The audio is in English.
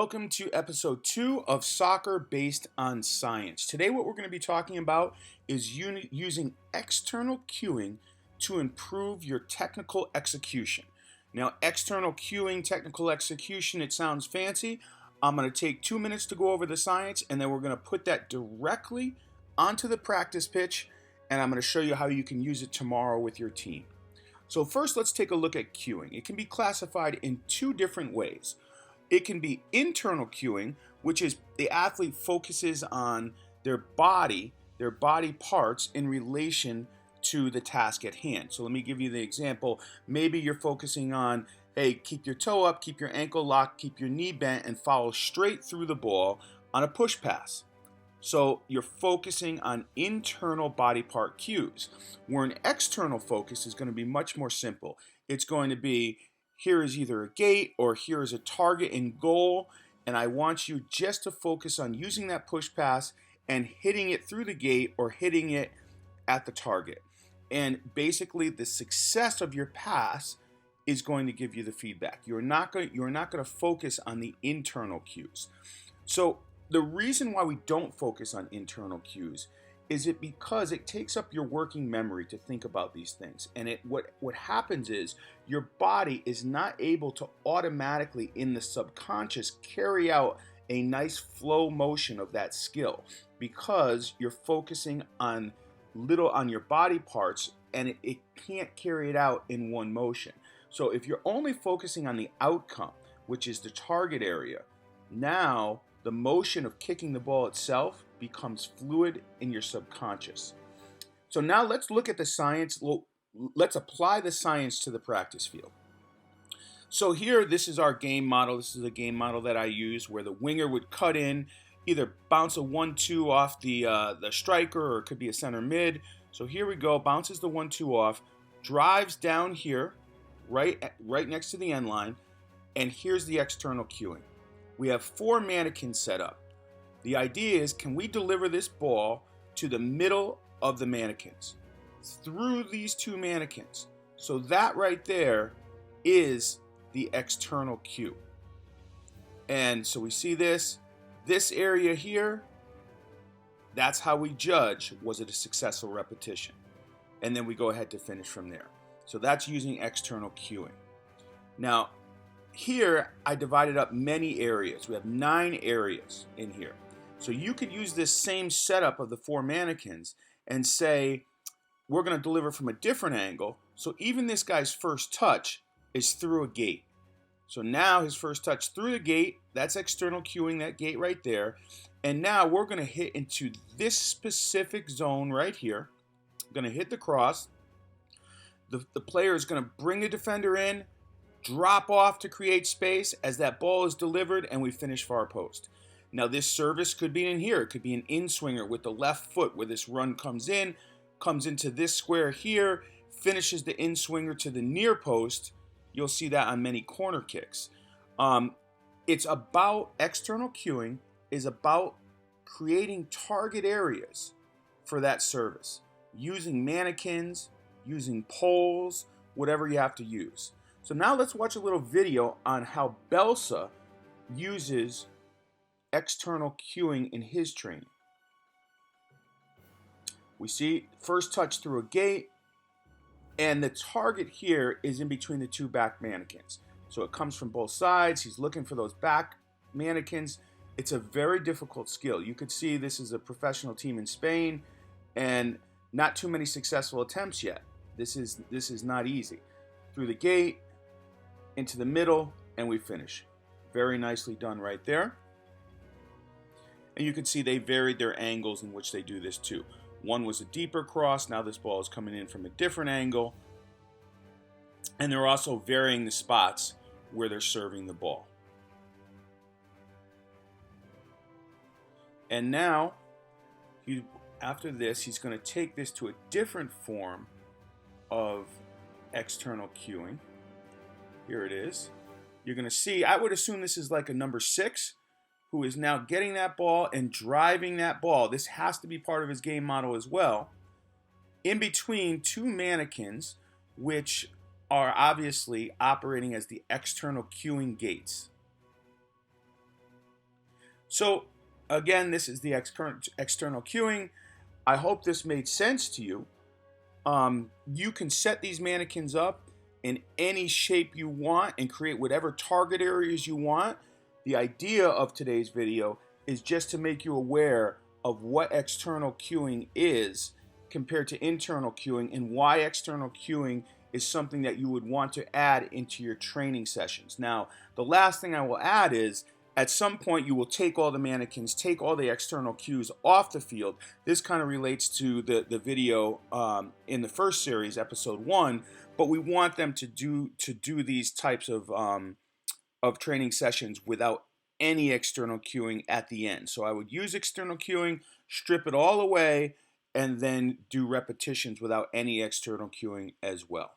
welcome to episode 2 of Soccer Based on Science. Today what we're going to be talking about is using external cueing to improve your technical execution. Now, external cueing, technical execution, it sounds fancy. I'm going to take 2 minutes to go over the science, and then we're going to put that directly onto the practice pitch, and I'm going to show you how you can use it tomorrow with your team. So first, let's take a look at cueing. It can be classified in two different ways. It can be internal cueing, which is the athlete focuses on their body parts in relation to the task at hand. So let me give you the example. Maybe you're focusing on, hey, keep your toe up, keep your ankle locked, keep your knee bent, and follow straight through the ball on a push pass. So you're focusing on internal body part cues, where an external focus is going to be much more simple. It's going to be, here is either a gate or here is a target and goal, and I want you just to focus on using that push pass and hitting it through the gate or hitting it at the target. And basically the success of your pass is going to give you the feedback. You're not going to focus on the internal cues. So the reason why we don't focus on internal cues is it because it takes up your working memory to think about these things. And what happens is your body is not able to automatically in the subconscious carry out a nice flow motion of that skill because you're focusing on your body parts, and it can't carry it out in one motion. So if you're only focusing on the outcome, which is the target area, now the motion of kicking the ball itself becomes fluid in your subconscious. So now let's look at the science. Let's apply the science to the practice field. So here, this is our game model. This is a game model that I use where the winger would cut in, either bounce a 1-2 off the striker, or it could be a center mid. So here we go, bounces the 1-2 off, drives down here, right next to the end line, and here's the external cueing. We have 4 mannequins set up. The idea is, can we deliver this ball to the middle of the mannequins through these 2 mannequins? So that right there is the external cue. And so we see this area here, that's how we judge, was it a successful repetition? And then we go ahead to finish from there. So that's using external cueing. Now, here I divided up many areas. We have 9 areas in here. So you could use this same setup of the 4 mannequins and say, we're going to deliver from a different angle. So even this guy's first touch is through a gate. So now his first touch through the gate, that's external cueing, that gate right there. And now we're going to hit into this specific zone right here. I'm going to hit the cross. The player is going to bring the defender in, drop off to create space as that ball is delivered, and we finish far post. Now this service could be in here. It could be an in-swinger with the left foot where this run comes into this square here, finishes the in-swinger to the near post. You'll see that on many corner kicks. It's about external cueing is about creating target areas for that service, using mannequins, using poles, whatever you have to use. So now let's watch a little video on how Belsa uses external cueing in his training. We see first touch through a gate, and the target here is in between the 2 back mannequins. So it comes from both sides. He's looking for those back mannequins. It's a very difficult skill. You could see this is a professional team in Spain, and not too many successful attempts yet. This is not easy. Through the gate, into the middle, and we finish. Very nicely done right there. And you can see they varied their angles in which they do this too. One was a deeper cross, now this ball is coming in from a different angle. And they're also varying the spots where they're serving the ball. And now, after this, he's going to take this to a different form of external cueing. Here it is. You're going to see, I would assume this is like a number 6 who is now getting that ball and driving that ball. This has to be part of his game model as well. In between 2 mannequins, which are obviously operating as the external cueing gates. So again, this is the external cueing. I hope this made sense to you. You can set these mannequins up in any shape you want and create whatever target areas you want. The idea of today's video is just to make you aware of what external cueing is compared to internal cueing, and why external cueing is something that you would want to add into your training sessions. Now, the last thing I will add is at some point you will take all the mannequins, take all the external cues off the field. This kind of relates to the video in the first series, episode 1, but we want them to do these types of training sessions without any external cueing at the end. So I would use external cueing, strip it all away, and then do repetitions without any external cueing as well.